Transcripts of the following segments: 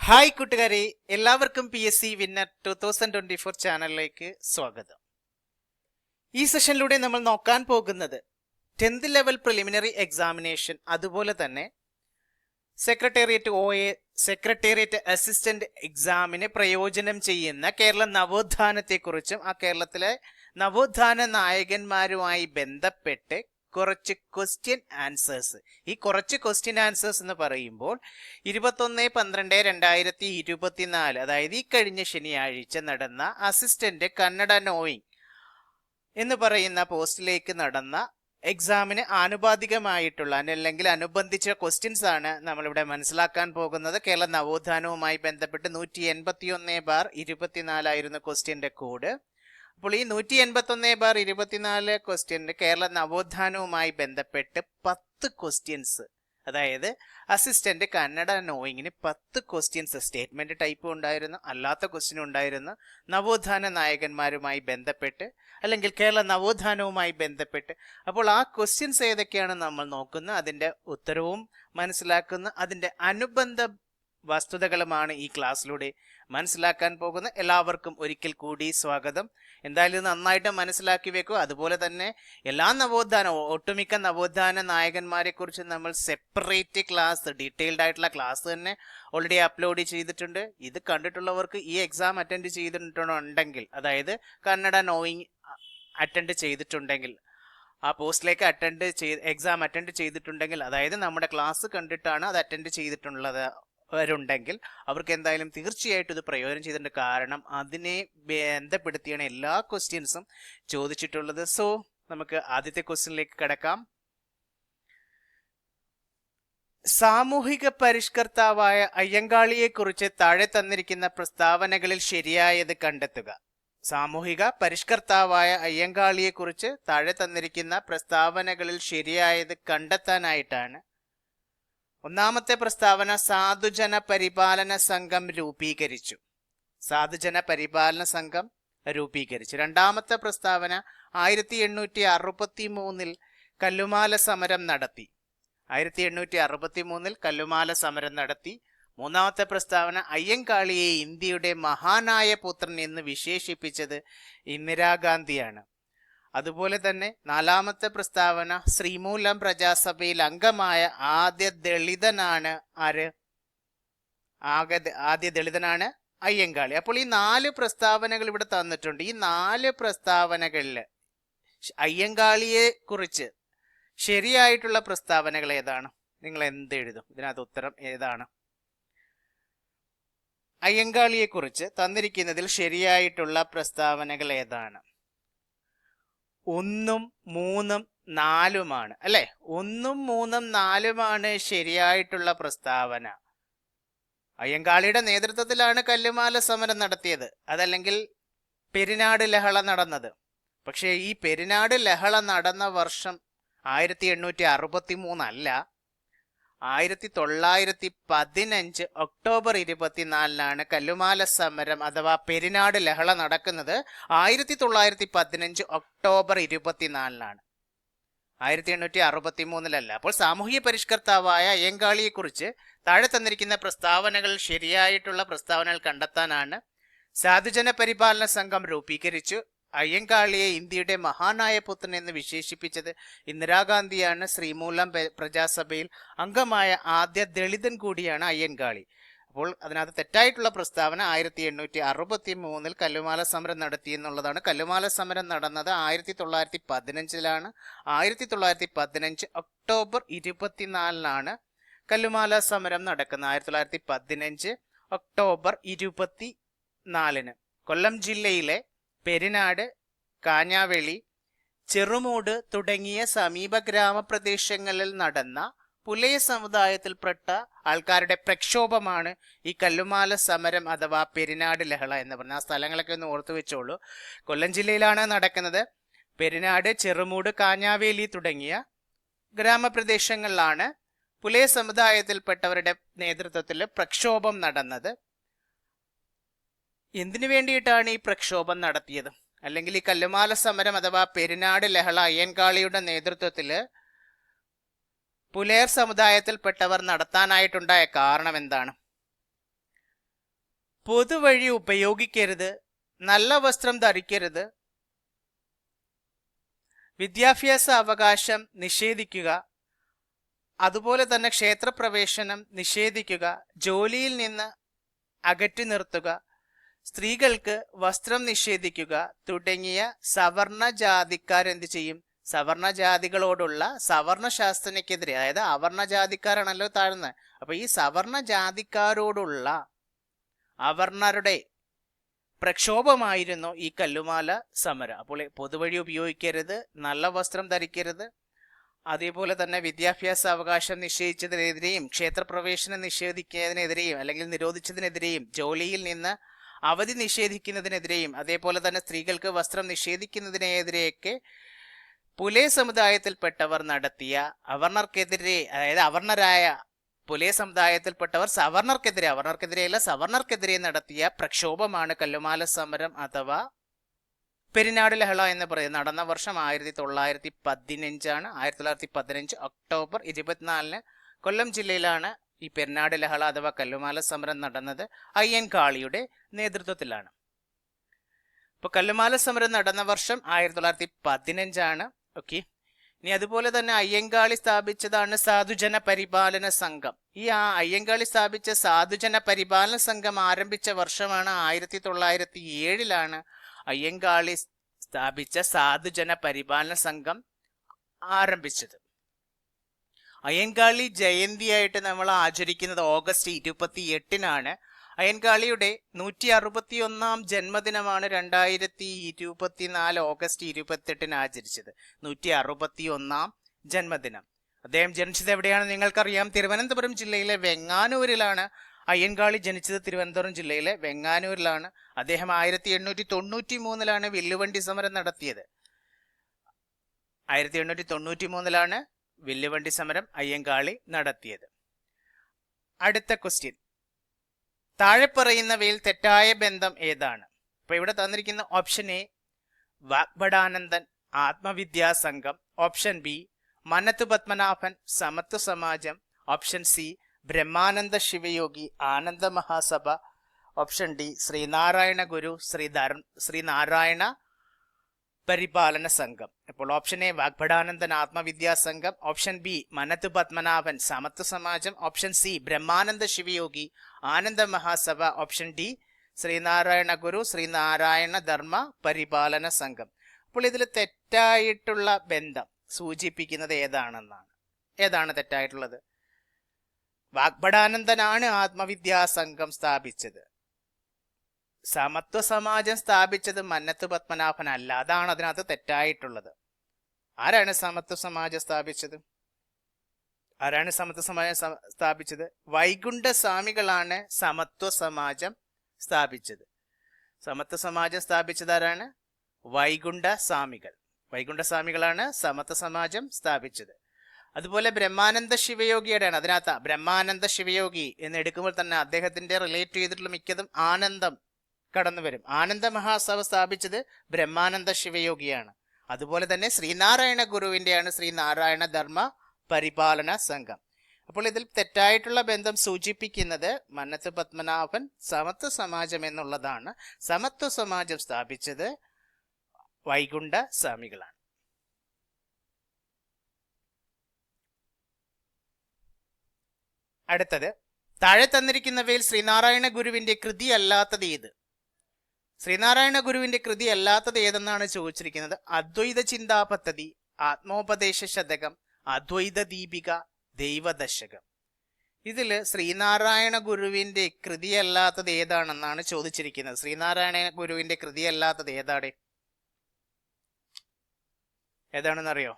Hi കൂട്ടുകാരെ, എല്ലാവർക്കും PSC winner 2024 ചാനലിലേക്ക് സ്വാഗതം. ഈ സെഷനിലൂടെ നമ്മൾ നോക്കാൻ പോകുന്നത് 10th ലെവൽ പ്രിലിമിനറി എക്സാമിനേഷൻ, അതുപോലെ തന്നെ സെക്രട്ടേറിയറ്റ് OA, സെക്രട്ടേറിയറ്റ് അസിസ്റ്റന്റ് എക്സാമിന് പ്രയോജനം ചെയ്യുന്ന കേരള നവോത്ഥാനത്തെക്കുറിച്ചും ആ കേരളത്തിലെ നവോത്ഥാന നായകന്മാരുമായി ബന്ധപ്പെട്ട് കുറച്ച് ക്വസ്റ്റ്യൻ ആൻസേഴ്സ്. ഈ കുറച്ച് ക്വസ്റ്റ്യൻ ആൻസേഴ്സ് എന്ന് പറയുമ്പോൾ 21/12/2024, അതായത് ഈ കഴിഞ്ഞ ശനിയാഴ്ച നടന്ന അസിസ്റ്റന്റ് കന്നഡ നോയിങ് എന്ന് പറയുന്ന പോസ്റ്റിലേക്ക് നടന്ന എക്സാമിന് ആനുപാതികമായിട്ടുള്ള അല്ലെങ്കിൽ അനുബന്ധിച്ച ക്വസ്റ്റ്യൻസ് ആണ് നമ്മളിവിടെ മനസ്സിലാക്കാൻ പോകുന്നത്. കേരള നവോത്ഥാനവുമായി ബന്ധപ്പെട്ട് 181/24 ആയിരുന്നു ക്വസ്റ്റ്യന്റെ കോഡ്. അപ്പോൾ ഈ 181/24 ക്വസ്റ്റ്യന് കേരള നവോത്ഥാനവുമായി ബന്ധപ്പെട്ട് 10 ക്വസ്റ്റ്യൻസ്, അതായത് അസിസ്റ്റന്റ് കന്നഡ നോയിങ്ങിന് 10 ക്വസ്റ്റ്യൻസ്, സ്റ്റേറ്റ്മെന്റ് ടൈപ്പ് ഉണ്ടായിരുന്നു, അല്ലാത്ത ക്വസ്റ്റ്യൻ ഉണ്ടായിരുന്നു, നവോത്ഥാന നായകന്മാരുമായി ബന്ധപ്പെട്ട് അല്ലെങ്കിൽ കേരള നവോത്ഥാനവുമായി ബന്ധപ്പെട്ട്. അപ്പോൾ ആ ക്വസ്റ്റ്യൻസ് ഏതൊക്കെയാണ് നമ്മൾ നോക്കുന്നത്, അതിൻ്റെ ഉത്തരവും മനസ്സിലാക്കുന്ന, അതിൻ്റെ അനുബന്ധ വസ്തുതകളുമാണ് ഈ ക്ലാസ്സിലൂടെ മനസ്സിലാക്കാൻ പോകുന്നത്. എല്ലാവർക്കും ഒരിക്കൽ കൂടി സ്വാഗതം. എന്തായാലും നന്നായിട്ട് മനസ്സിലാക്കി വെക്കുക. അതുപോലെ തന്നെ എല്ലാ ഒട്ടുമിക്ക നവോത്ഥാന നായകന്മാരെ കുറിച്ച് നമ്മൾ സെപ്പറേറ്റ് ക്ലാസ്, ഡീറ്റെയിൽഡ് ആയിട്ടുള്ള ക്ലാസ് തന്നെ ഓൾറെഡി അപ്ലോഡ് ചെയ്തിട്ടുണ്ട്. ഇത് കണ്ടിട്ടുള്ളവർക്ക് ഈ എക്സാം അറ്റൻഡ് ചെയ്തിട്ടുണ്ടെങ്കിൽ, അതായത് കന്നഡ നോയിങ് അറ്റൻഡ് ചെയ്തിട്ടുണ്ടെങ്കിൽ, ആ പോസ്റ്റിലേക്ക് എക്സാം അറ്റൻഡ് ചെയ്തിട്ടുണ്ടെങ്കിൽ, അതായത് നമ്മുടെ ക്ലാസ് കണ്ടിട്ടാണ് അത് അറ്റൻഡ് ചെയ്തിട്ടുള്ളത് വരുണ്ടെങ്കിൽ അവർക്ക് എന്തായാലും തീർച്ചയായിട്ടും ഇത് പ്രയോജനം ചെയ്തിട്ടുണ്ട്. കാരണം അതിനെ ബന്ധപ്പെടുത്തിയാണ് എല്ലാ ക്വസ്റ്റ്യൻസും ചോദിച്ചിട്ടുള്ളത്. സോ നമുക്ക് ആദ്യത്തെ ക്വസ്റ്റ്യനിലേക്ക് കടക്കാം. സാമൂഹിക പരിഷ്കർത്താവായ അയ്യങ്കാളിയെ കുറിച്ച് താഴെ തന്നിരിക്കുന്ന പ്രസ്താവനകളിൽ ശരിയായത് കണ്ടെത്തുക. സാമൂഹിക പരിഷ്കർത്താവായ അയ്യങ്കാളിയെ കുറിച്ച് താഴെ തന്നിരിക്കുന്ന പ്രസ്താവനകളിൽ ശരിയായത് കണ്ടെത്താനായിട്ടാണ്. ഒന്നാമത്തെ പ്രസ്താവന, സാധുജന പരിപാലന സംഘം രൂപീകരിച്ചു. സാധുജന പരിപാലന സംഘം രൂപീകരിച്ചു. രണ്ടാമത്തെ പ്രസ്താവന, 1863 കല്ലുമാല സമരം നടത്തി. 1863 കല്ലുമാല സമരം നടത്തി. മൂന്നാമത്തെ പ്രസ്താവന, അയ്യങ്കാളിയെ ഇന്ത്യയുടെ മഹാനായ പുത്രൻ എന്ന് വിശേഷിപ്പിച്ചത് ഇന്ദിരാഗാന്ധിയാണ്. അതുപോലെ തന്നെ നാലാമത്തെ പ്രസ്താവന, ശ്രീമൂലം പ്രജാസഭയിൽ അംഗമായ ആദ്യ ദളിതനാണ് അയ്യങ്കാളി. അപ്പോൾ ഈ 4 പ്രസ്താവനകൾ ഇവിടെ തന്നിട്ടുണ്ട്. ഈ 4 പ്രസ്താവനകളിൽ അയ്യങ്കാളിയെ കുറിച്ച് ശരിയായിട്ടുള്ള പ്രസ്താവനകൾ ഏതാണ്? നിങ്ങൾ എന്ത് എഴുതും? ഇതിനകത്ത് ഉത്തരം ഏതാണ്? അയ്യങ്കാളിയെ കുറിച്ച് തന്നിരിക്കുന്നതിൽ ശരിയായിട്ടുള്ള പ്രസ്താവനകൾ ഏതാണ്? 1, 3, 4 അല്ലെ? 1, 3, 4 ശരിയായിട്ടുള്ള പ്രസ്താവന. അയ്യങ്കാളിയുടെ നേതൃത്വത്തിലാണ് കല്ലുമാല സമരം നടത്തിയത്, അതല്ലെങ്കിൽ പെരിനാട് ലഹള നടന്നത്. പക്ഷേ ഈ പെരിനാട് ലഹള നടന്ന വർഷം 1863 അല്ല, 1915 ഒക്ടോബർ 24 കല്ലുമാല സമരം അഥവാ പെരിനാട് ലഹള നടക്കുന്നത് 1915 ഒക്ടോബർ 24 1863 അപ്പോൾ സാമൂഹിക പരിഷ്കർത്താവായ അയ്യങ്കാളിയെ കുറിച്ച് താഴെ തന്നിരിക്കുന്ന പ്രസ്താവനകൾ ശരിയായിട്ടുള്ള പ്രസ്താവനകൾ കണ്ടെത്താനാണ്. സാധുജന പരിപാലന സംഘം രൂപീകരിച്ചു. അയ്യങ്കാളിയെ ഇന്ത്യയുടെ മഹാനായ പുത്രൻ എന്ന് വിശേഷിപ്പിച്ചത് ഇന്ദിരാഗാന്ധിയാണ്. ശ്രീമൂലം പ്രജാസഭയിൽ അംഗമായ ആദ്യ ദളിതൻ കൂടിയാണ് അയ്യങ്കാളി. അപ്പോൾ അതിനകത്ത് തെറ്റായിട്ടുള്ള പ്രസ്താവന 1863 കല്ലുമാല സമരം നടത്തി എന്നുള്ളതാണ്. കല്ലുമാല സമരം നടന്നത് 1915 1915 ഒക്ടോബർ 24 കല്ലുമാല സമരം നടക്കുന്നത്. 1915 ഒക്ടോബർ 24 കൊല്ലം ജില്ലയിലെ പെരിനാട്, കാഞ്ഞാവെളി, ചെറുമൂട് തുടങ്ങിയ സമീപ ഗ്രാമപ്രദേശങ്ങളിൽ നടന്ന പുലയ സമുദായത്തിൽപ്പെട്ട ആൾക്കാരുടെ പ്രക്ഷോഭമാണ് ഈ കല്ലുമാല സമരം അഥവാ പെരിനാട് ലഹള എന്ന് പറഞ്ഞ. ആ സ്ഥലങ്ങളൊക്കെ ഒന്ന് ഓർത്തു വെച്ചോളൂ. കൊല്ലം ജില്ലയിലാണ് നടക്കുന്നത്. പെരിനാട്, ചെറുമൂട്, കാഞ്ഞാവേലി തുടങ്ങിയ ഗ്രാമപ്രദേശങ്ങളിലാണ് പുലയ സമുദായത്തിൽപ്പെട്ടവരുടെ നേതൃത്വത്തിൽ പ്രക്ഷോഭം നടന്നത്. എന്തിനു വേണ്ടിയിട്ടാണ് ഈ പ്രക്ഷോഭം നടത്തിയത്? അല്ലെങ്കിൽ ഈ കല്ലുമാല സമരം അഥവാ പെരിനാട് ലഹള അയ്യങ്കാളിയുടെ നേതൃത്വത്തിൽ പുലയർ സമുദായത്തിൽപ്പെട്ടവർ നടത്താനായിട്ടുണ്ടായ കാരണം എന്താണ്? പൊതുവഴി ഉപയോഗിക്കരുത്, നല്ല വസ്ത്രം ധരിക്കരുത്, വിദ്യാഭ്യാസ അവകാശം നിഷേധിക്കുക, അതുപോലെ തന്നെ ക്ഷേത്രപ്രവേശനം നിഷേധിക്കുക, ജോലിയിൽ നിന്ന് അകറ്റി നിർത്തുക, സ്ത്രീകൾക്ക് വസ്ത്രം നിഷേധിക്കുക തുടങ്ങിയ സവർണ ജാതിക്കാരെന്ത് ചെയ്യും? സവർണ ജാതികളോടുള്ള സവർണ ശാസ്ത്രജ്ഞക്കെതിരെ, അതായത് അവർണ ജാതിക്കാരാണല്ലോ താഴ്ന്നത്, അപ്പൊ ഈ സവർണ ജാതിക്കാരോടുള്ള അവർണരുടെ പ്രക്ഷോഭമായിരുന്നു ഈ കല്ലുമാല സമരം. അപ്പോൾ പൊതുവഴി ഉപയോഗിക്കരുത്, നല്ല വസ്ത്രം ധരിക്കരുത്, അതേപോലെ തന്നെ വിദ്യാഭ്യാസ അവകാശം നിഷേധിച്ചതിനെതിരെയും ക്ഷേത്രപ്രവേശനം നിഷേധിക്കുന്നതിനെതിരെയും അല്ലെങ്കിൽ നിരോധിച്ചതിനെതിരെയും ജോലിയിൽ നിന്ന് അവധി നിഷേധിക്കുന്നതിനെതിരെയും അതേപോലെ തന്നെ സ്ത്രീകൾക്ക് വസ്ത്രം നിഷേധിക്കുന്നതിനെതിരെയൊക്കെ പുലേ സമുദായത്തിൽപ്പെട്ടവർ നടത്തിയ അവർണർക്കെതിരെ, അതായത് അവർണരായ പുലേ സമുദായത്തിൽപ്പെട്ടവർ അവർണർക്കെതിരെയല്ല സവർണർക്കെതിരെ നടത്തിയ പ്രക്ഷോഭമാണ് കല്ലുമാല സമരം അഥവാ പെരിനാട് ലഹള എന്ന് പറയുന്നത്. നടന്ന വർഷം 1915 ആണ്. 1915 ഒക്ടോബർ 24 കൊല്ലം ജില്ലയിലാണ് ഈ പെരിനാട് ലഹള അഥവാ കല്ലുമാല സമരം നടന്നത്. അയ്യൻകാളിയുടെ നേതൃത്വത്തിലാണ്. ഇപ്പൊ കല്ലുമാല സമരം നടന്ന വർഷം 1915 ആണ്. ഓക്കെ, ഇനി അതുപോലെ തന്നെ അയ്യങ്കാളി സ്ഥാപിച്ചതാണ് സാധുജന പരിപാലന സംഘം. ഈ അയ്യങ്കാളി സ്ഥാപിച്ച സാധുജന പരിപാലന സംഘം ആരംഭിച്ച വർഷമാണ് 1907 അയ്യങ്കാളി സ്ഥാപിച്ച സാധുജന പരിപാലന സംഘം ആരംഭിച്ചത്. അയ്യങ്കാളി ജയന്തിയായിട്ട് നമ്മൾ ആചരിക്കുന്നത് ഓഗസ്റ്റ് 28 അയ്യൻകാളിയുടെ 161 ജന്മദിനമാണ് 2024 ഓഗസ്റ്റ് 28 ആചരിച്ചത്. 161 ജന്മദിനം. അദ്ദേഹം ജനിച്ചത് എവിടെയാണ് നിങ്ങൾക്കറിയാം? തിരുവനന്തപുരം ജില്ലയിലെ വെങ്ങാനൂരിലാണ് അയ്യൻകാളി ജനിച്ചത്. തിരുവനന്തപുരം ജില്ലയിലെ വെങ്ങാനൂരിലാണ്. അദ്ദേഹം 1893 വില്ലുവണ്ടി സമരം നടത്തിയത്. 1893 വില്ലുവണ്ടി സമരം അയ്യങ്കാളി നടത്തിയത്. അടുത്ത ക്വസ്റ്റ്യൻ, താഴെ പറയുന്നവയിൽ തെറ്റായ ബന്ധം ഏതാണ്? അപ്പൊ ഇവിടെ തന്നിരിക്കുന്ന ഓപ്ഷൻ എ വാഗ്ഭടാനന്ദൻ ആത്മവിദ്യാ സംഘം, ഓപ്ഷൻ ബി മനത്ത് പത്മനാഭൻ സമത്വ സമാജം, ഓപ്ഷൻ സി ബ്രഹ്മാനന്ദ ശിവയോഗി ആനന്ദ മഹാസഭ, ഓപ്ഷൻ ഡി ശ്രീനാരായണ ഗുരു ശ്രീനാരായണ പരിപാലന സംഘം. അപ്പോൾ ഓപ്ഷൻ എ വാഗ്ഭടാനന്ദൻ ആത്മവിദ്യാ സംഘം, ഓപ്ഷൻ ബി മനത്ത് പത്മനാഭൻ സമത്വ സമാജം, ഓപ്ഷൻ സി ബ്രഹ്മാനന്ദ ശിവയോഗി ആനന്ദ മഹാസഭ, ഓപ്ഷൻ ഡി ശ്രീനാരായണ ഗുരു ശ്രീനാരായണ ധർമ്മ പരിപാലന സംഘം. അപ്പോൾ ഇതിൽ തെറ്റായിട്ടുള്ള ബന്ധം സൂചിപ്പിക്കുന്നത് ഏതാണെന്നാണ്. ഏതാണ് തെറ്റായിട്ടുള്ളത്? വാഗ്ഭടാനന്ദനാണ് ആത്മവിദ്യാ സംഘം സ്ഥാപിച്ചത്. സമത്വ സമാജം സ്ഥാപിച്ചത് മന്നത്ത് പത്മനാഭൻ അല്ല. അതാണ് അതിനകത്ത് തെറ്റായിട്ടുള്ളത്. ആരാണ് സമത്വ സമാജം സ്ഥാപിച്ചത്? വൈകുണ്ഠ സ്വാമികളാണ് സമത്വ സമാജം സ്ഥാപിച്ചത്. സമത്വ സമാജം സ്ഥാപിച്ചത് ആരാണ്? വൈകുണ്ഠ സ്വാമികളാണ് സമത്വ സമാജം സ്ഥാപിച്ചത്. അതുപോലെ ബ്രഹ്മാനന്ദ ശിവയോഗിയുടെയാണ്. അതിനകത്ത് ബ്രഹ്മാനന്ദ ശിവയോഗി എന്ന് എടുക്കുമ്പോൾ തന്നെ അദ്ദേഹത്തിന്റെ റിലേറ്റ് ചെയ്തിട്ടുള്ള മിക്കതും ആനന്ദം കടന്നു വരും. ആനന്ദ മഹാസഭ സ്ഥാപിച്ചത് ബ്രഹ്മാനന്ദ ശിവയോഗിയാണ്. അതുപോലെ തന്നെ ശ്രീനാരായണ ഗുരുവിന്റെയാണ് ശ്രീനാരായണ ധർമ്മ പരിപാലന സംഘം. അപ്പോൾ ഇതിൽ തെറ്റായിട്ടുള്ള ബന്ധം സൂചിപ്പിക്കുന്നത് മന്നത്ത് പത്മനാഭൻ സമത്വ സമാജം എന്നുള്ളതാണ്. സമത്വ സമാജം സ്ഥാപിച്ചത് വൈകുണ്ഠ സ്വാമികളാണ്. അടുത്തത്, താഴെ തന്നിരിക്കുന്നവയിൽ ശ്രീനാരായണ ഗുരുവിന്റെ കൃതി അല്ലാത്തത് ഏത്? ശ്രീനാരായണ ഗുരുവിന്റെ കൃതി അല്ലാത്തത് ഏതെന്നാണ് ചോദിച്ചിരിക്കുന്നത്. അദ്വൈത ചിന്താ പദ്ധതി, ആത്മോപദേശ ശതകം, അദ്വൈത ദീപിക, ദൈവദശകം. ഇതിൽ ശ്രീനാരായണ ഗുരുവിന്റെ കൃതി അല്ലാത്തത് ഏതാണെന്നാണ് ചോദിച്ചിരിക്കുന്നത്. ശ്രീനാരായണ ഗുരുവിന്റെ കൃതി അല്ലാത്തത് ഏതാണെന്നറിയോ?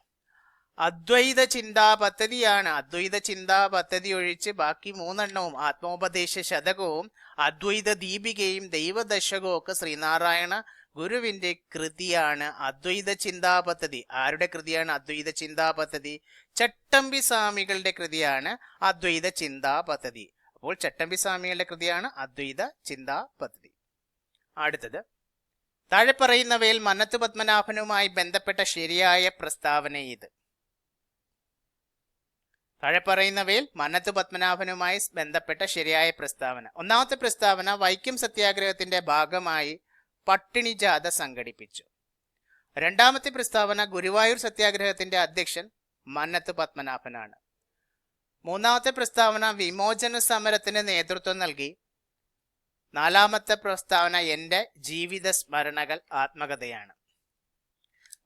അദ്വൈത ചിന്താ പദ്ധതിയാണ്. അദ്വൈത ചിന്താ പദ്ധതി ഒഴിച്ച് ബാക്കി 3 ആത്മോപദേശ ശതകവും അദ്വൈത ദീപികയും ദൈവദശകവും ഒക്കെ ശ്രീനാരായണ ഗുരുവിന്റെ കൃതിയാണ്. അദ്വൈത ചിന്താ പദ്ധതി ആരുടെ കൃതിയാണ്? അദ്വൈത ചിന്താ പദ്ധതി ചട്ടമ്പി സ്വാമികളുടെ കൃതിയാണ് അദ്വൈത ചിന്താ പദ്ധതി. അപ്പോൾ ചട്ടമ്പി സ്വാമികളുടെ കൃതിയാണ് അദ്വൈത ചിന്താ പദ്ധതി. അടുത്തത്, താഴെ പറയുന്നവയിൽ മന്നത്ത് പത്മനാഭനുമായി ബന്ധപ്പെട്ട ശരിയായ പ്രസ്താവന ഇത്? താഴെ പറയുന്നവയിൽ മന്നത്ത് പത്മനാഭനുമായി ബന്ധപ്പെട്ട ശരിയായ പ്രസ്താവന. ഒന്നാമത്തെ പ്രസ്താവന, വൈക്കം സത്യാഗ്രഹത്തിന്റെ ഭാഗമായി പട്ടിണി ജാഥ സംഘടിപ്പിച്ചു. രണ്ടാമത്തെ പ്രസ്താവന, ഗുരുവായൂർ സത്യാഗ്രഹത്തിന്റെ അധ്യക്ഷൻ മന്നത്ത് പത്മനാഭനാണ്. മൂന്നാമത്തെ പ്രസ്താവന, വിമോചന സമരത്തിന് നേതൃത്വം നൽകി. നാലാമത്തെ പ്രസ്താവന, എൻ്റെ ജീവിത സ്മരണകൾ ആത്മകഥയാണ്.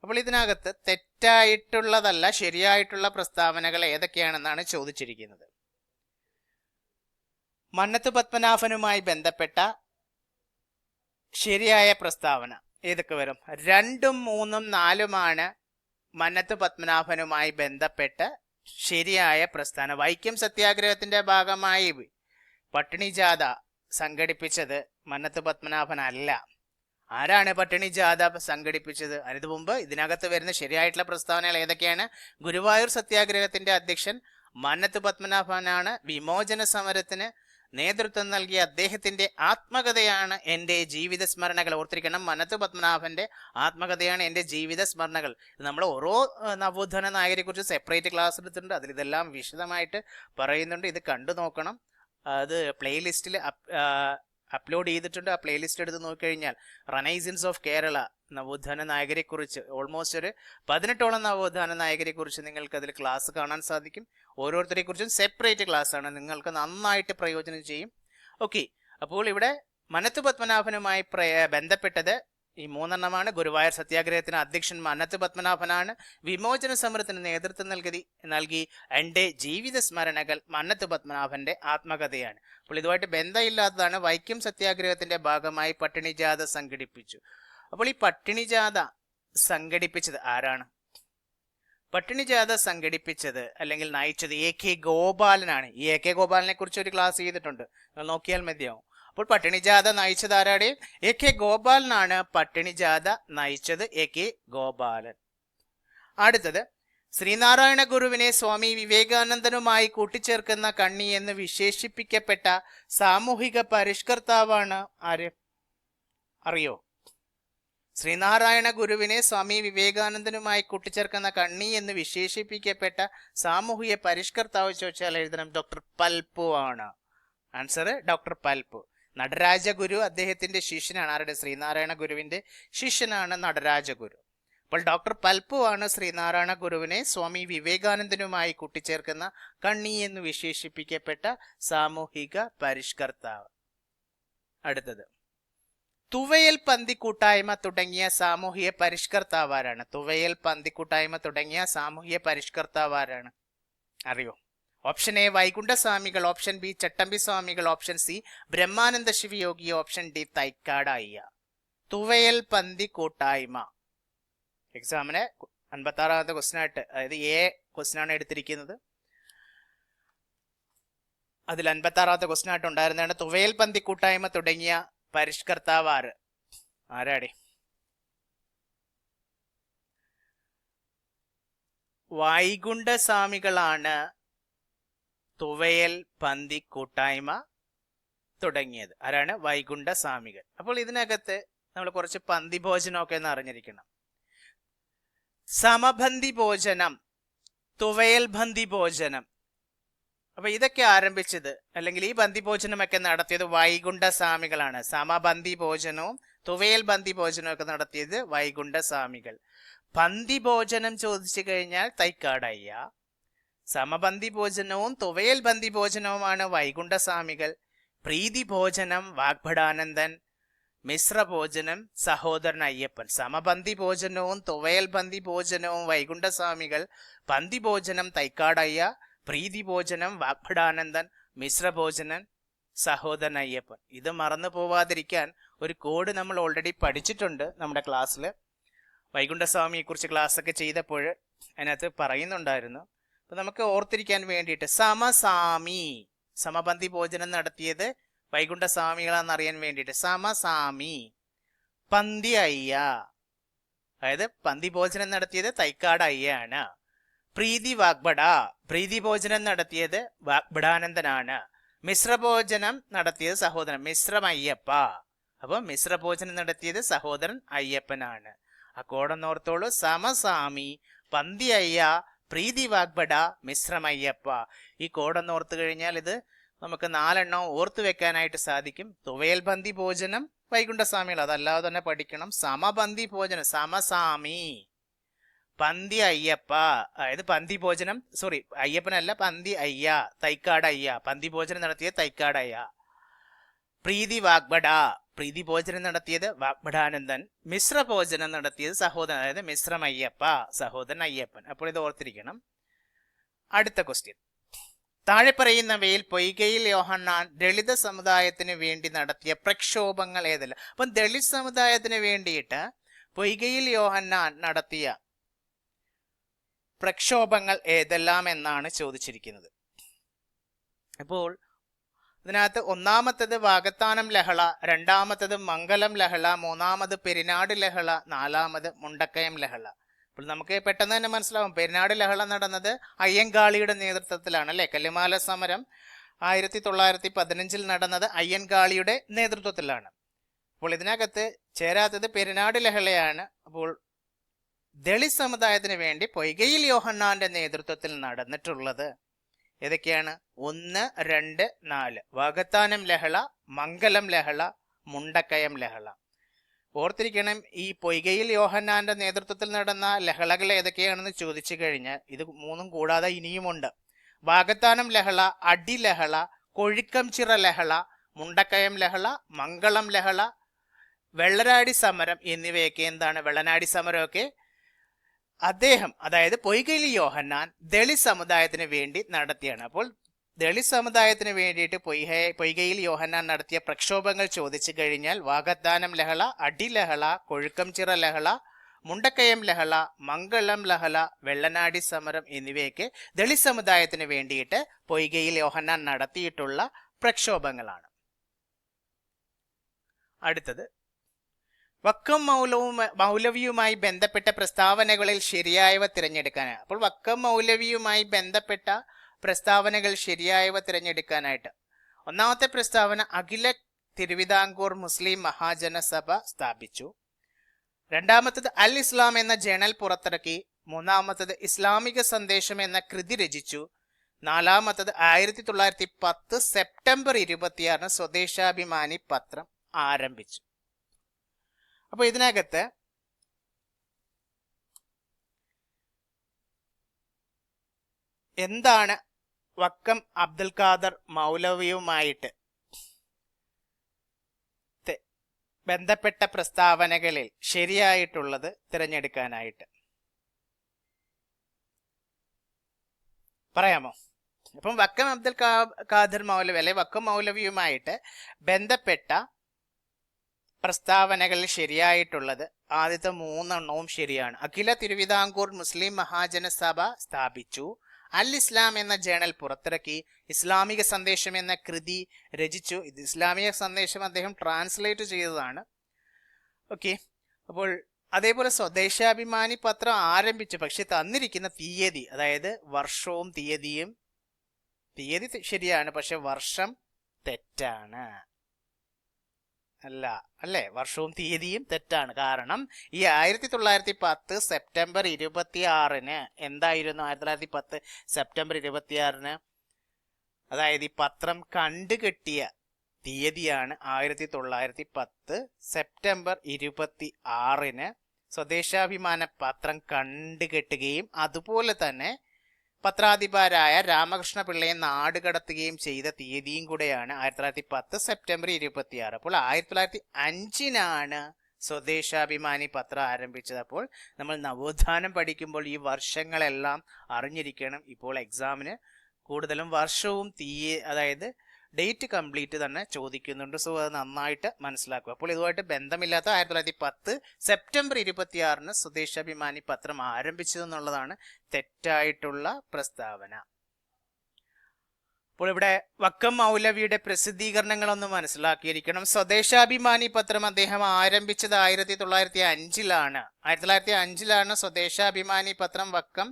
അപ്പോൾ ഇതിനകത്ത് തെറ്റായിട്ടുള്ളതല്ല ശരിയായിട്ടുള്ള പ്രസ്താവനകൾ ഏതൊക്കെയാണെന്നാണ് ചോദിച്ചിരിക്കുന്നത്. മന്നത്ത് പത്മനാഭനുമായി ബന്ധപ്പെട്ട ശരിയായ പ്രസ്താവന ഏതൊക്കെ വരും? 2, 3, 4 മന്നത്ത് പത്മനാഭനുമായി ബന്ധപ്പെട്ട ശരിയായ പ്രസ്താവന. വൈക്കം സത്യാഗ്രഹത്തിന്റെ ഭാഗമായി പട്ടിണി ജാഥ സംഘടിപ്പിച്ചത് മന്നത്ത് പത്മനാഭനല്ല. ആരാണ് പട്ടിണി ജാഥ സംഘടിപ്പിച്ചത്? അതിനു മുമ്പ് ഇതിനകത്ത് വരുന്ന ശരിയായിട്ടുള്ള പ്രസ്താവനകൾ ഏതൊക്കെയാണ്? ഗുരുവായൂർ സത്യാഗ്രഹത്തിന്റെ അധ്യക്ഷൻ മന്നത്ത് പത്മനാഭനാണ്. വിമോചന സമരത്തിന് നേതൃത്വം നൽകിയ അദ്ദേഹത്തിന്റെ ആത്മകഥയാണ് എൻ്റെ ജീവിത സ്മരണകൾ. ഓർത്തിരിക്കണം, മന്നത്ത് പത്മനാഭന്റെ ആത്മകഥയാണ് എൻ്റെ ജീവിത സ്മരണകൾ. നമ്മൾ ഓരോ നവോത്ഥാന നായകരെ കുറിച്ച് സെപ്പറേറ്റ് ക്ലാസ് എടുത്തിട്ടുണ്ട്. അതിൽ ഇതെല്ലാം വിശദമായിട്ട് പറയുന്നുണ്ട്. ഇത് കണ്ടു നോക്കണം. അത് പ്ലേലിസ്റ്റിൽ അപ്ലോഡ് ചെയ്തിട്ടുണ്ട്. ആ പ്ലേലിസ്റ്റ് എടുത്ത് നോക്കിക്കഴിഞ്ഞാൽ റനൈസൻസ് ഓഫ് കേരള നവോത്ഥാന നായകരെ കുറിച്ച് ഓൾമോസ്റ്റ് ഒരു 18ഓളം നവോത്ഥാന നായകരെ കുറിച്ച് നിങ്ങൾക്ക് അതിൽ ക്ലാസ് കാണാൻ സാധിക്കും. ഓരോരുത്തരെ കുറിച്ചും സെപ്പറേറ്റ് ക്ലാസ് ആണ്, നിങ്ങൾക്ക് നന്നായിട്ട് പ്രയോജനം ചെയ്യും. ഓക്കെ, അപ്പോൾ ഇവിടെ മന്നത്ത് പത്മനാഭനുമായി ബന്ധപ്പെട്ടത് ഈ 3 ഗുരുവായൂർ സത്യാഗ്രഹത്തിന് അധ്യക്ഷൻ മന്നത്ത് പത്മനാഭനാണ്. വിമോചന സമരത്തിന് നേതൃത്വം നൽകി എൻ്റെ ജീവിത സ്മരണകൾ മന്നത്ത് പത്മനാഭന്റെ ആത്മകഥയാണ്. അപ്പോൾ ഇതുമായിട്ട് ബന്ധമില്ലാത്തതാണ്. വൈക്കം സത്യാഗ്രഹത്തിന്റെ ഭാഗമായി പട്ടിണി ജാഥ സംഘടിപ്പിച്ചു. അപ്പോൾ ഈ പട്ടിണി ജാഥ സംഘടിപ്പിച്ചത് ആരാണ്? പട്ടിണി ജാഥ സംഘടിപ്പിച്ചത് അല്ലെങ്കിൽ നയിച്ചത് AK ഗോപാലനാണ്. ഈ AK ഗോപാലനെ കുറിച്ച് ഒരു ക്ലാസ് ചെയ്തിട്ടുണ്ട്, നോക്കിയാൽ മതിയാവും. അപ്പോൾ പട്ടിണി ജാഥ നയിച്ചത് ആരാടെ? AK ഗോപാലനാണ് പട്ടിണി ജാഥ നയിച്ചത്. AK ഗോപാലൻ. അടുത്തത്, ശ്രീനാരായണ ഗുരുവിനെ സ്വാമി വിവേകാനന്ദനുമായി കൂട്ടിച്ചേർക്കുന്ന കണ്ണി എന്ന് വിശേഷിപ്പിക്കപ്പെട്ട സാമൂഹിക പരിഷ്കർത്താവാണ് ആര്? അറിയോ? ശ്രീനാരായണ ഗുരുവിനെ സ്വാമി വിവേകാനന്ദനുമായി കൂട്ടിച്ചേർക്കുന്ന കണ്ണി എന്ന് വിശേഷിപ്പിക്കപ്പെട്ട സാമൂഹിക പരിഷ്കർത്താവ് ചോദിച്ചാൽ എഴുതണം ഡോക്ടർ പൽപ്പു ആണ്. Answer doctor Palpu. നടരാജഗുരു അദ്ദേഹത്തിന്റെ ശിഷ്യനാണ്. ആരുടെ? ശ്രീനാരായണ ഗുരുവിന്റെ ശിഷ്യനാണ് നടരാജഗുരു. അപ്പോൾ ഡോക്ടർ പൽപ്പു ആണ് ശ്രീനാരായണ ഗുരുവിനെ സ്വാമി വിവേകാനന്ദനുമായി കൂട്ടിച്ചേർക്കുന്ന കണ്ണി എന്ന് വിശേഷിപ്പിക്കപ്പെട്ട സാമൂഹിക പരിഷ്കർത്താവ്. അടുത്തത്, തുവയൽ പന്തി കൂട്ടായ്മ തുടങ്ങിയ സാമൂഹിക പരിഷ്കർത്താവാരാണ്? തുവയൽ പന്തി കൂട്ടായ്മ തുടങ്ങിയ സാമൂഹിക പരിഷ്കർത്താവാരാണ്? അറിയോ? ഓപ്ഷൻ എ വൈകുണ്ഠസ്വാമികൾ, ഓപ്ഷൻ ബി ചട്ടമ്പി സ്വാമികൾ, option C Brahmananda Sivayogi, option D Thycaud അയ്യ. തുവയൽ പന്തി കൂട്ടായ്മ എക്സാമിന് 56ാമത്തെ ക്വസ്റ്റ്യൻ ആയിട്ട്, അതായത് A ക്വസ്റ്റ്യൻ ആണ് എടുത്തിരിക്കുന്നത്. അതിൽ 56ാമത്തെ ക്വസ്റ്റ്യൻ ആയിട്ട് ഉണ്ടായിരുന്നതാണ് തുവയൽ പന്തി കൂട്ടായ്മ തുടങ്ങിയ പരിഷ്കർത്താവ് ആരാടെ? വൈകുണ്ഠസ്വാമികളാണ് തുവയൽ പന്തി കൂട്ടായ്മ തുടങ്ങിയത്. ആരാണ്? വൈകുണ്ഠസ്വാമികൾ. അപ്പോൾ ഇതിനകത്ത് നമ്മൾ കുറച്ച് പന്തി ഭോജനമൊക്കെ എന്ന് അറിഞ്ഞിരിക്കണം. സമബന്ധി ഭോജനം, തുവയൽ ബന്ധി ഭോജനം, അപ്പൊ ഇതൊക്കെ ആരംഭിച്ചത് അല്ലെങ്കിൽ ഈ ബന്ധി ഭോജനമൊക്കെ നടത്തിയത് വൈകുണ്ഠസ്വാമികളാണ്. സമബന്ധി ഭോജനവും തുവയൽ ബന്ധി ഭോജനവും ഒക്കെ നടത്തിയത് വൈകുണ്ഠസ്വാമികൾ. പന്തി ഭോജനം ചോദിച്ചു കഴിഞ്ഞാൽ തൈക്കാട് അയ്യ. സമബന്ധി ഭോജനവും തുവയൽ ബന്ധി ഭോജനവുമാണ് വൈകുണ്ഠസ്വാമികൾ. പ്രീതി ഭോജനം വാഗ്ഭടാനന്ദൻ, മിശ്ര ഭോജനം സഹോദരൻ അയ്യപ്പൻ. സമബന്ധി ഭോജനവും തുവയൽ ബന്ധി ഭോജനവും വൈകുണ്ഠസ്വാമികൾ, പന്തി ഭോജനം തൈക്കാട് അയ്യ, പ്രീതി ഭോജനം വാഗ്ഭടാനന്ദൻ, മിശ്ര ഭോജനം സഹോദരൻ അയ്യപ്പൻ. ഇത് മറന്നു പോവാതിരിക്കാൻ ഒരു കോഡ് നമ്മൾ ഓൾറെഡി പഠിച്ചിട്ടുണ്ട് നമ്മുടെ ക്ലാസ്സിൽ. വൈകുണ്ഠസ്വാമിയെ കുറിച്ച് ക്ലാസ് ഒക്കെ ചെയ്തപ്പോൾ അതിനകത്ത് പറയുന്നുണ്ടായിരുന്നു. അപ്പൊ നമുക്ക് ഓർത്തിരിക്കാൻ വേണ്ടിയിട്ട് സമസാമി, സമബന്ധി ഭോജനം നടത്തിയത് വൈകുണ്ഠസ്വാമികളാണെന്നറിയാൻ വേണ്ടിയിട്ട് സമസാമി. പന്തി അയ്യ, അതായത് പന്തി ഭോജനം നടത്തിയത് തൈക്കാട് അയ്യാണ്. പ്രീതി വാഗ്ഭട, പ്രീതി ഭോജനം നടത്തിയത് വാഗ്ഭടാനന്ദനാണ്. മിശ്രഭോജനം നടത്തിയത് സഹോദരൻ മിശ്രം അയ്യപ്പ. അപ്പൊ മിശ്രഭോജനം നടത്തിയത് സഹോദരൻ അയ്യപ്പനാണ്. ആ കോടന്നോർത്തോളൂ. സമസാമി, പന്തി അയ്യ, പ്രീതി വാഗ്ബട മിശ്രമയ്യപ്പ. ഈ കോഡൊന്ന് ഓർത്തു കഴിഞ്ഞാൽ ഇത് നമുക്ക് 4 ഓർത്തു വെക്കാനായിട്ട് സാധിക്കും. തുവയൽ ബന്തി ഭോജനം വൈകുണ്ഠസ്വാമികൾ, അതല്ലാതെ തന്നെ പഠിക്കണം. സമബന്തി ഭോജനം സമസാമി. പന്തി അയ്യപ്പ, അതായത് പന്തി ഭോജനം, സോറി അയ്യപ്പനല്ല, പന്തി അയ്യ, തൈക്കാട് അയ്യ, പന്തി ഭോജനം നടത്തിയത് തൈക്കാട് അയ്യ. പ്രീതി വാഗ്ബട, പ്രീതി ഭോജനം നടത്തിയത് വാഗ്ബടാനന്ദൻ. മിശ്ര ഭോജനം നടത്തിയത് സഹോദരൻ, അതായത് മിശ്രമയ്യപ്പ, സഹോദരൻ അയ്യപ്പൻ. അപ്പോൾ ഇത് ഓർത്തിരിക്കണം. അടുത്ത ക്വസ്റ്റ്യൻ, താഴെ പറയുന്നവയിൽ പൊയ്കയിൽ യോഹന്നാൻ ദളിത് സമുദായത്തിന് വേണ്ടി നടത്തിയ പ്രക്ഷോഭങ്ങൾ ഏതെല്ലാം? അപ്പം ദളിത് സമുദായത്തിന് വേണ്ടിയിട്ട് പൊയ്കയിൽ യോഹന്നാൻ നടത്തിയ പ്രക്ഷോഭങ്ങൾ ഏതെല്ലാം എന്നാണ് ചോദിച്ചിരിക്കുന്നത്. അപ്പോൾ ഇതിനകത്ത് ഒന്നാമത്തത് വാകത്താനം ലഹള, രണ്ടാമത്തത് മംഗലം ലഹള, മൂന്നാമത് പെരിനാട് ലഹള, നാലാമത് മുണ്ടക്കയം ലഹള. അപ്പോൾ നമുക്ക് പെട്ടെന്ന് തന്നെ മനസ്സിലാവും, പെരിനാട് ലഹള നടന്നത് അയ്യൻകാളിയുടെ നേതൃത്വത്തിലാണ് അല്ലെ. കല്ലുമാല സമരം 1915 നടന്നത് അയ്യൻകാളിയുടെ നേതൃത്വത്തിലാണ്. അപ്പോൾ ഇതിനകത്ത് ചേരാത്തത് പെരിനാട് ലഹളയാണ്. അപ്പോൾ ദളിത് സമുദായത്തിന് വേണ്ടി പൊയ്കയിൽ യോഹന്നാന്റെ നേതൃത്വത്തിൽ നടന്നിട്ടുള്ളത് ഏതൊക്കെയാണ്? 1, 2, 4 വാകത്താനം ലഹള, മംഗലം ലഹള, മുണ്ടക്കയം ലഹള. ഓർത്തിരിക്കണം, ഈ പൊയ്കയിൽ യോഹന്നാന്റെ നേതൃത്വത്തിൽ നടന്ന ലഹളകൾ ഏതൊക്കെയാണെന്ന് ചോദിച്ചു കഴിഞ്ഞാൽ ഇത് മൂന്നും കൂടാതെ ഇനിയുമുണ്ട്. വാകത്താനം ലഹള, അടി ലഹള, കൊഴിക്കംചിറ ലഹള, മുണ്ടക്കയം ലഹള, മംഗളം ലഹള, വെള്ളനാടി സമരം എന്നിവയൊക്കെ എന്താണ്? വെള്ളനാടി സമരമൊക്കെ അദ്ദേഹം, അതായത് പൊയ്കയിൽ യോഹന്നാൻ ദളിത് സമുദായത്തിന് വേണ്ടി നടത്തിയാണ്. അപ്പോൾ ദളിത് സമുദായത്തിന് വേണ്ടിയിട്ട് പൊയ്കയിൽ യോഹന്നാൻ നടത്തിയ പ്രക്ഷോഭങ്ങൾ ചോദിച്ചു കഴിഞ്ഞാൽ വാകത്താനം ലഹള, അടി ലഹള, കൊഴുക്കംചിറ ലഹള, മുണ്ടക്കയം ലഹള, മംഗളം ലഹള, വെള്ളനാടി സമരം എന്നിവയൊക്കെ ദളിത് സമുദായത്തിന് വേണ്ടിയിട്ട് പൊയ്കയിൽ യോഹന്നാൻ നടത്തിയിട്ടുള്ള പ്രക്ഷോഭങ്ങളാണ്. അടുത്തത്, വക്കം മൗലവിയുമായി ബന്ധപ്പെട്ട പ്രസ്താവനകളിൽ ശരിയായവ തിരഞ്ഞെടുക്കാനാണ്. അപ്പോൾ വക്കം മൗലവിയുമായി ബന്ധപ്പെട്ട പ്രസ്താവനകൾ ശരിയായവ തിരഞ്ഞെടുക്കാനായിട്ട് ഒന്നാമത്തെ പ്രസ്താവന, അഖില തിരുവിതാംകൂർ മുസ്ലിം മഹാജനസഭ സ്ഥാപിച്ചു. രണ്ടാമത്തത് അൽ ഇസ്ലാം എന്ന ജേണൽ പുറത്തിറക്കി. മൂന്നാമത്തത് ഇസ്ലാമിക സന്ദേശം എന്ന കൃതി രചിച്ചു. നാലാമത്തത് 1910 സെപ്റ്റംബർ 26 സ്വദേശാഭിമാനി പത്രം ആരംഭിച്ചു. അപ്പൊ ഇതിനകത്ത് എന്താണ് വക്കം അബ്ദുൽ ഖാദർ മൗലവിയുമായിട്ട് ബന്ധപ്പെട്ട പ്രസ്താവനകളിൽ ശരിയായിട്ടുള്ളത് തിരഞ്ഞെടുക്കാനായിട്ട് പറയാമോ? അപ്പം വക്കം അബ്ദുൽ ഖാദർ മൗലവി അല്ലെ വക്കം മൗലവിയുമായിട്ട് ബന്ധപ്പെട്ട പ്രസ്താവനകളിൽ ശരിയായിട്ടുള്ളത് ആദ്യത്തെ 3 ശരിയാണ്. അഖില തിരുവിതാംകൂർ മുസ്ലിം മഹാജനസഭ സ്ഥാപിച്ചു, അൽ ഇസ്ലാം എന്ന ജേണൽ പുറത്തിറക്കി, ഇസ്ലാമിക സന്ദേശം എന്ന കൃതി രചിച്ചു. ഇത് ഇസ്ലാമിക സന്ദേശം അദ്ദേഹം ട്രാൻസ്ലേറ്റ് ചെയ്തതാണ്. ഓക്കെ, അപ്പോൾ അതേപോലെ സ്വദേശാഭിമാനി പത്രം ആരംഭിച്ചു. പക്ഷെ തന്നിരിക്കുന്ന തീയതി, അതായത് വർഷവും തീയതി ശരിയാണ്, പക്ഷെ വർഷം തെറ്റാണ്. അല്ലേ, വർഷവും തീയതിയും തെറ്റാണ്. കാരണം ഈ 1910 സെപ്റ്റംബർ 26 എന്തായിരുന്നു? 1910 സെപ്റ്റംബർ 26 അതായത് ഈ പത്രം കണ്ടുകെട്ടിയ തീയതിയാണ് 1910 സെപ്റ്റംബർ 26 സ്വദേശാഭിമാന പത്രം കണ്ടുകെട്ടുകയും അതുപോലെ തന്നെ പത്രാധിപരായ രാമകൃഷ്ണ പിള്ളയെ നാടുകടത്തുകയും ചെയ്ത തീയതിയും കൂടെയാണ് 1910 സെപ്റ്റംബർ 26. അപ്പോൾ 1905 സ്വദേശാഭിമാനി പത്രം ആരംഭിച്ചത്. അപ്പോൾ നമ്മൾ നവോത്ഥാനം പഠിക്കുമ്പോൾ ഈ വർഷങ്ങളെല്ലാം അറിഞ്ഞിരിക്കണം. ഇപ്പോൾ എക്സാമിന് കൂടുതലും വർഷവും അതായത് ഡേറ്റ് കംപ്ലീറ്റ് തന്നെ ചോദിക്കുന്നുണ്ട്. സോ അത് നന്നായിട്ട് മനസ്സിലാക്കുക. അപ്പോൾ ഇതുമായിട്ട് ബന്ധമില്ലാത്ത 1910 സെപ്റ്റംബർ 26 സ്വദേശാഭിമാനി പത്രം ആരംഭിച്ചതെന്നുള്ളതാണ് തെറ്റായിട്ടുള്ള പ്രസ്താവന. അപ്പോൾ ഇവിടെ വക്കം മൗലവിയുടെ പ്രസിദ്ധീകരണങ്ങളൊന്ന് മനസ്സിലാക്കിയിരിക്കണം. സ്വദേശാഭിമാനി പത്രം അദ്ദേഹം ആരംഭിച്ചത് 1905 1905 സ്വദേശാഭിമാനി പത്രം വക്കം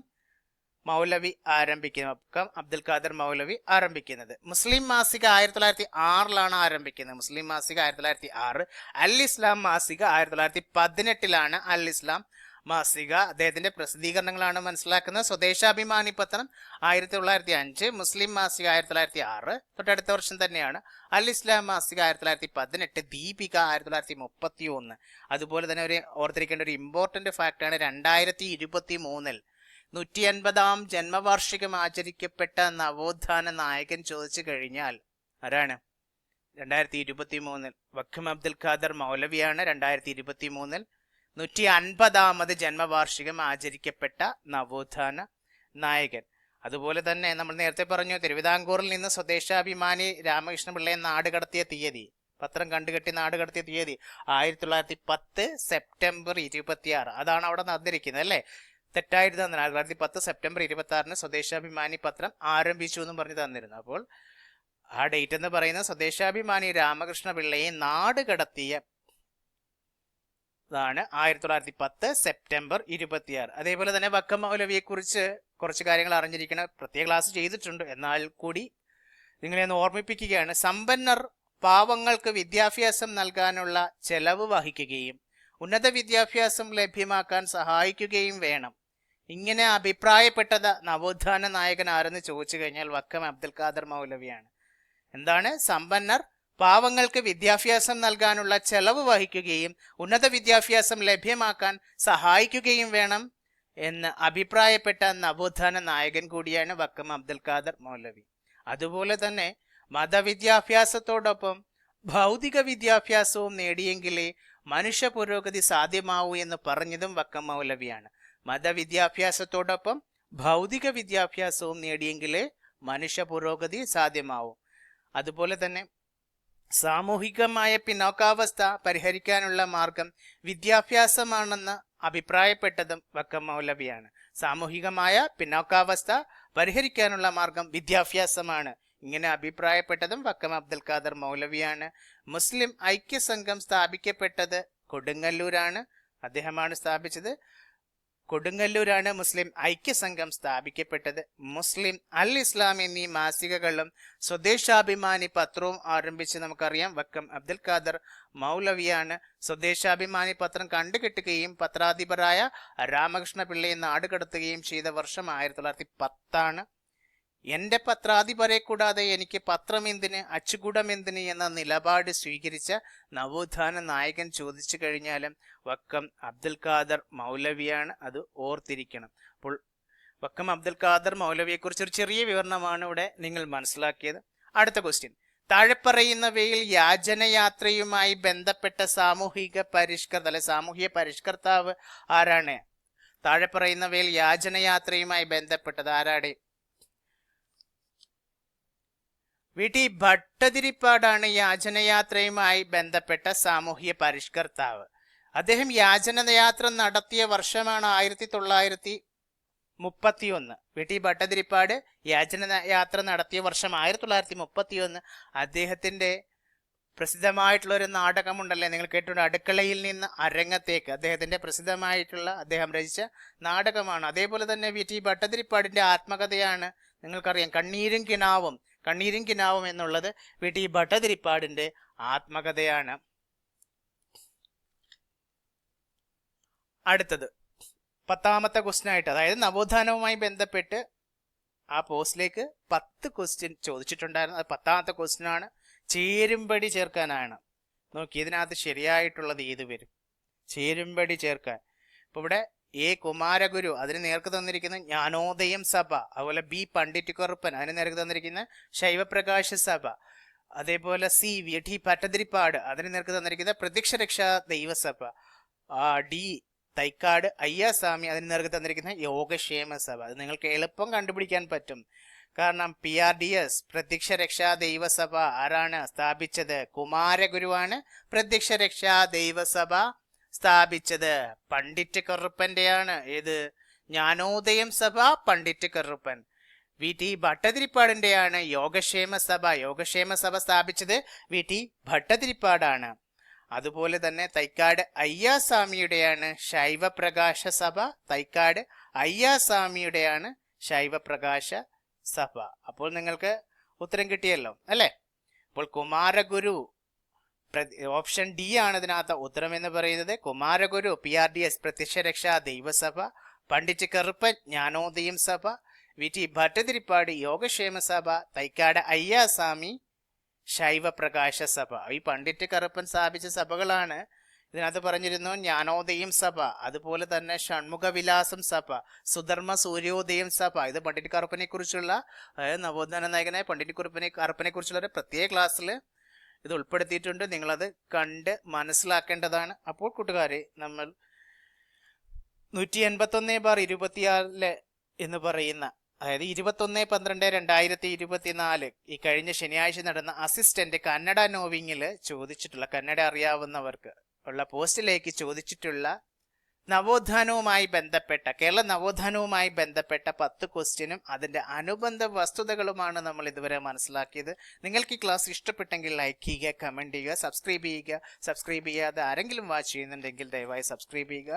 മൗലവി ആരംഭിക്കുന്നത്, വക്കം അബ്ദുൽ ഖാദർ മൗലവി ആരംഭിക്കുന്നത്. മുസ്ലിം മാസിക 1906 ആരംഭിക്കുന്നത്. മുസ്ലിം മാസിക 1906. അൽ ഇസ്ലാം മാസിക 1918 അൽ ഇസ്ലാം മാസിക, അദ്ദേഹത്തിന്റെ പ്രസിദ്ധീകരണങ്ങളാണ് മനസ്സിലാക്കുന്നത്. സ്വദേശാഭിമാനി പത്രം 1905, മുസ്ലിം മാസിക 1906, തൊട്ടടുത്ത വർഷം തന്നെയാണ് അൽ ഇസ്ലാം മാസിക 1918, ദീപിക 1931. അതുപോലെ തന്നെ ഒരു ഓർത്തിരിക്കേണ്ട ഒരു ഇമ്പോർട്ടന്റ് ഫാക്ടാണ് 2023 150-ാം ജന്മവാർഷികം ആചരിക്കപ്പെട്ട നവോത്ഥാന നായകൻ ചോദിച്ചു കഴിഞ്ഞാൽ ആരാണ്? 2023 വക്കം അബ്ദുൽ ഖാദർ മൗലവിയാണ്. 2023 150-ാമത് ജന്മവാർഷികം ആചരിക്കപ്പെട്ട നവോത്ഥാന നായകൻ. അതുപോലെ തന്നെ നമ്മൾ നേരത്തെ പറഞ്ഞു, തിരുവിതാംകൂറിൽ നിന്ന് സ്വദേശാഭിമാനി രാമകൃഷ്ണപിള്ളയെ നാട് കടത്തിയ തീയതി, പത്രം കണ്ടുകെട്ടി നാട് കടത്തിയ തീയതി 1910 സെപ്റ്റംബർ 26. അതാണ് അവിടെ നടന്നിരിക്കുന്നത് അല്ലേ? തെറ്റായിട്ട് തന്നെ 1910 സെപ്റ്റംബർ 26 സ്വദേശാഭിമാനി പത്രം ആരംഭിച്ചു എന്നും പറഞ്ഞു തന്നിരുന്നു. അപ്പോൾ ആ ഡേറ്റ് എന്ന് പറയുന്നത് സ്വദേശാഭിമാനി രാമകൃഷ്ണപിള്ളയെ നാട് കടത്തിയ ാണ് 1910 സെപ്റ്റംബർ 26. അതേപോലെ തന്നെ വക്കം മൗലവിയെ കുറിച്ച് കുറച്ച് കാര്യങ്ങൾ അറിഞ്ഞിരിക്കണം. പ്രത്യേക ക്ലാസ് ചെയ്തിട്ടുണ്ട്, എന്നാൽ കൂടി നിങ്ങളെ ഒന്ന് ഓർമ്മിപ്പിക്കുകയാണ്. സമ്പന്നർ പാവങ്ങൾക്ക് വിദ്യാഭ്യാസം നൽകാനുള്ള ചെലവ് വഹിക്കുകയും ഉന്നത വിദ്യാഭ്യാസം ലഭ്യമാക്കാൻ സഹായിക്കുകയും വേണം. ഇങ്ങനെ അഭിപ്രായപ്പെട്ടത് നവോത്ഥാന നായകൻ ആരെന്ന് ചോദിച്ചു കഴിഞ്ഞാൽ വക്കം അബ്ദുൽ ഖാദർ മൗലവിയാണ്. എന്താണ്? സമ്പന്നർ പാവങ്ങൾക്ക് വിദ്യാഭ്യാസം നൽകാനുള്ള ചെലവ് വഹിക്കുകയും ഉന്നത വിദ്യാഭ്യാസം ലഭ്യമാക്കാൻ സഹായിക്കുകയും വേണം എന്ന് അഭിപ്രായപ്പെട്ട നവോത്ഥാന നായകൻ കൂടിയാണ് വക്കം അബ്ദുൽ ഖാദർ മൗലവി. അതുപോലെ തന്നെ മതവിദ്യാഭ്യാസത്തോടൊപ്പം ഭൗതിക വിദ്യാഭ്യാസവും നേടിയെങ്കിലേ മനുഷ്യ പുരോഗതി സാധ്യമാവൂ എന്ന് പറഞ്ഞതും വക്കം മൗലവിയാണ്. മതവിദ്യാഭ്യാസത്തോടൊപ്പം ഭൗതിക വിദ്യാഭ്യാസവും നേടിയെങ്കിലേ മനുഷ്യ പുരോഗതി സാധ്യമാവും. അതുപോലെ തന്നെ സാമൂഹികമായ പിന്നോക്കാവസ്ഥ പരിഹരിക്കാനുള്ള മാർഗം വിദ്യാഭ്യാസമാണെന്ന് അഭിപ്രായപ്പെട്ടതും വക്കം മൗലവിയാണ്. സാമൂഹികമായ പിന്നോക്കാവസ്ഥ പരിഹരിക്കാനുള്ള മാർഗം വിദ്യാഭ്യാസമാണ്. ഇങ്ങനെ അഭിപ്രായപ്പെട്ടതും വക്കം അബ്ദുൽ ഖാദർ മൗലവിയാണ്. മുസ്ലിം ഐക്യസംഘം സ്ഥാപിക്കപ്പെട്ടത് കൊടുങ്ങല്ലൂരാണ്. അദ്ദേഹമാണ് സ്ഥാപിച്ചത്. കൊടുങ്ങല്ലൂരാണ് മുസ്ലിം ഐക്യസംഘം സ്ഥാപിക്കപ്പെട്ടത്. മുസ്ലിം അൽ ഇസ്ലാം എന്നീ മാസികകളും സ്വദേശാഭിമാനി പത്രവും ആരംഭിച്ച് നമുക്കറിയാം വക്കം അബ്ദുൽ ഖാദർ മൗലവിയാണ്. സ്വദേശാഭിമാനി പത്രം കണ്ടുകെട്ടുകയും പത്രാധിപരായ രാമകൃഷ്ണ പിള്ളയെ നാടുകടത്തുകയും ചെയ്ത വർഷം 1910. എന്റെ പത്രാധിപരെ കൂടാതെ എനിക്ക് പത്രമെന്തിന്, അച്ചുകൂടമെന്തിന് എന്ന നിലപാട് സ്വീകരിച്ച നവോത്ഥാന നായകൻ ചോദിച്ചു കഴിഞ്ഞാലും വക്കം അബ്ദുൽ ഖാദർ മൗലവിയാണ്. അത് ഓർത്തിരിക്കണം. അപ്പോൾ വക്കം അബ്ദുൽ ഖാദർ മൗലവിയെ കുറിച്ച് ഒരു ചെറിയ വിവരണമാണ് ഇവിടെ നിങ്ങൾ മനസ്സിലാക്കിയത്. അടുത്ത ക്വസ്റ്റ്യൻ, താഴെ പറയുന്നവയിൽ യാചനയാത്രയുമായി ബന്ധപ്പെട്ട സാമൂഹിക പരിഷ്കർത്താവ് ആരാണ്? താഴെ പറയുന്നവയിൽ യാചനയാത്രയുമായി ബന്ധപ്പെട്ടത് ആരാണ്? വി.ടി. ഭട്ടതിരിപ്പാടാണ് യാചനയാത്രയുമായി ബന്ധപ്പെട്ട സാമൂഹ്യ പരിഷ്കർത്താവ്. അദ്ദേഹം യാചനയാത്ര നടത്തിയ വർഷമാണ് 1931. വി.ടി. ഭട്ടതിരിപ്പാട് യാചനയാത്ര നടത്തിയ വർഷം 1931. അദ്ദേഹത്തിന്റെ പ്രസിദ്ധമായിട്ടുള്ള ഒരു നാടകമുണ്ടല്ലേ, നിങ്ങൾ കേട്ടിട്ടുണ്ട്, അടുക്കളയിൽ നിന്ന് അരങ്ങത്തേക്ക്. അദ്ദേഹത്തിന്റെ പ്രസിദ്ധമായിട്ടുള്ള അദ്ദേഹം രചിച്ച നാടകമാണ്. അതേപോലെ തന്നെ വി.ടി. ഭട്ടതിരിപ്പാടിന്റെ ആത്മകഥയാണ് നിങ്ങൾക്കറിയാം കണ്ണീരും കിനാവും എന്നുള്ളത് വി.ടി. ഭട്ടതിരിപ്പാടിന്റെ ആത്മകഥയാണ്. അടുത്തത് 10ാമത്തെ ക്വസ്റ്റ്യൻ ആയിട്ട്, അതായത് നവോത്ഥാനവുമായി ബന്ധപ്പെട്ട് ആ പോസ്റ്റിലേക്ക് 10 ക്വസ്റ്റ്യൻ ചോദിച്ചിട്ടുണ്ടായിരുന്നു. അത് 10ാമത്തെ ക്വസ്റ്റ്യൻ ആണ്. ചേരുംപടി ചേർക്കാനാണ്. നോക്കി, ഇതിനകത്ത് ശരിയായിട്ടുള്ളത് ഏത് വരും? ചേരുംപടി ചേർക്കാൻ. ഇപ്പൊ ഇവിടെ എ കുമാരഗുരു, അതിന് നേർക്ക് തന്നിരിക്കുന്ന ജ്ഞാനോദയം സഭ. അതുപോലെ ബി പണ്ഡിറ്റ് കറുപ്പൻ, അതിന് നേർക്ക് തന്നിരിക്കുന്ന ശൈവപ്രകാശ സഭ. അതേപോലെ സി വി.ടി. ഭട്ടതിരിപ്പാട്, അതിന് നേർക്ക് തന്നിരിക്കുന്ന പ്രത്യക്ഷരക്ഷാ ദൈവസഭ. ഡി തൈക്കാട് അയ്യാസ്വാമി, അതിന് നേർക്ക് തന്നിരിക്കുന്ന യോഗക്ഷേമ സഭ. അത് നിങ്ങൾക്ക് എളുപ്പം കണ്ടുപിടിക്കാൻ പറ്റും. കാരണം PRDS പ്രത്യക്ഷരക്ഷാ ദൈവസഭ ആരാണ് സ്ഥാപിച്ചത്? കുമാരഗുരുവാണ് പ്രത്യക്ഷരക്ഷാ ദൈവസഭ സ്ഥാപിച്ചത്. പണ്ഡിറ്റ് കറുപ്പന്റെയാണ്. ഏത്? ജ്ഞാനോദയം സഭ പണ്ഡിറ്റ് കറുപ്പൻ. വി.ടി. ഭട്ടതിരിപ്പാടിന്റെയാണ് യോഗക്ഷേമ സഭ സ്ഥാപിച്ചത് വി.ടി. ഭട്ടതിരിപ്പാടാണ്. അതുപോലെ തന്നെ തൈക്കാട് അയ്യാസ്വാമിയുടെയാണ് ശൈവപ്രകാശ സഭ. തൈക്കാട് അയ്യാസ്വാമിയുടെയാണ് ശൈവപ്രകാശ സഭ. അപ്പോൾ നിങ്ങൾക്ക് ഉത്തരം കിട്ടിയല്ലോ അല്ലേ? അപ്പോൾ കുമാരഗുരു ഓപ്ഷൻ ഡി ആണ് ഇതിനകത്ത് ഉത്തരം എന്ന് പറയുന്നത്. കുമാരഗുരു PRDS പ്രത്യക്ഷരക്ഷാ ദൈവസഭ, പണ്ഡിറ്റ് കറുപ്പൻ ജ്ഞാനോദയം സഭ, VT ഭട്ടതിരിപ്പാട് യോഗക്ഷേമ സഭ, തൈക്കാട് അയ്യാസ്വാമി ശൈവപ്രകാശ സഭ. ഈ പണ്ഡിറ്റ് കറുപ്പൻ സ്ഥാപിച്ച സഭകളാണ് ഇതിനകത്ത് പറഞ്ഞിരുന്നു ജ്ഞാനോദയം സഭ, അതുപോലെ തന്നെ ഷൺമുഖവിലാസം സഭ, സുധർമ്മ സൂര്യോദയം സഭ. ഇത് പണ്ഡിറ്റ് കറുപ്പനെ കുറിച്ചുള്ള, അതായത് നവോത്ഥാന നായകനായ പണ്ഡിറ്റ് കറുപ്പനെ കുറിച്ചുള്ള ഒരു പ്രത്യേക ക്ലാസ്സിൽ ഇത് ഉൾപ്പെടുത്തിയിട്ടുണ്ട്. നിങ്ങളത് കണ്ട് മനസ്സിലാക്കേണ്ടതാണ്. അപ്പോൾ കൂട്ടുകാരെ, നമ്മൾ 181/24 എന്ന് പറയുന്ന, അതായത് 21/12/2024 ഈ കഴിഞ്ഞ ശനിയാഴ്ച നടന്ന അസിസ്റ്റന്റ് കന്നഡ നോവിങ്ങിൽ ചോദിച്ചിട്ടുള്ള, കന്നഡ അറിയാവുന്നവർക്ക് ഉള്ള പോസ്റ്റിലേക്ക് ചോദിച്ചിട്ടുള്ള നവോത്ഥാനവുമായി ബന്ധപ്പെട്ട, കേരള നവോത്ഥാനവുമായി ബന്ധപ്പെട്ട 10 ക്വസ്റ്റ്യനും അതിൻ്റെ അനുബന്ധ വസ്തുതകളുമാണ് നമ്മൾ ഇതുവരെ മനസ്സിലാക്കിയത്. നിങ്ങൾക്ക് ഈ ക്ലാസ് ഇഷ്ടപ്പെട്ടെങ്കിൽ ലൈക്ക് ചെയ്യുക, കമൻറ്റ് ചെയ്യുക, സബ്സ്ക്രൈബ് ചെയ്യുക. സബ്സ്ക്രൈബ് ചെയ്യാതെ ആരെങ്കിലും വാച്ച് ചെയ്യുന്നുണ്ടെങ്കിൽ ദയവായി സബ്സ്ക്രൈബ് ചെയ്യുക.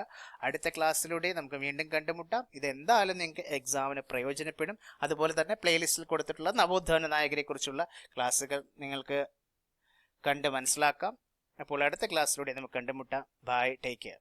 അടുത്ത ക്ലാസ്സിലൂടെ നമുക്ക് വീണ്ടും കണ്ടുമുട്ടാം. ഇതെന്തായാലും നിങ്ങൾക്ക് എക്സാമിന് പ്രയോജനപ്പെടും. അതുപോലെ തന്നെ പ്ലേലിസ്റ്റിൽ കൊടുത്തിട്ടുള്ള നവോത്ഥാന നായകരെ കുറിച്ചുള്ള ക്ലാസ്സുകൾ നിങ്ങൾക്ക് കണ്ട് മനസ്സിലാക്കാം. അപ്പോൾ അടുത്ത ക്ലാസ്സിലൂടെ നമുക്ക് കണ്ടുമുട്ടാം. Bye, take care.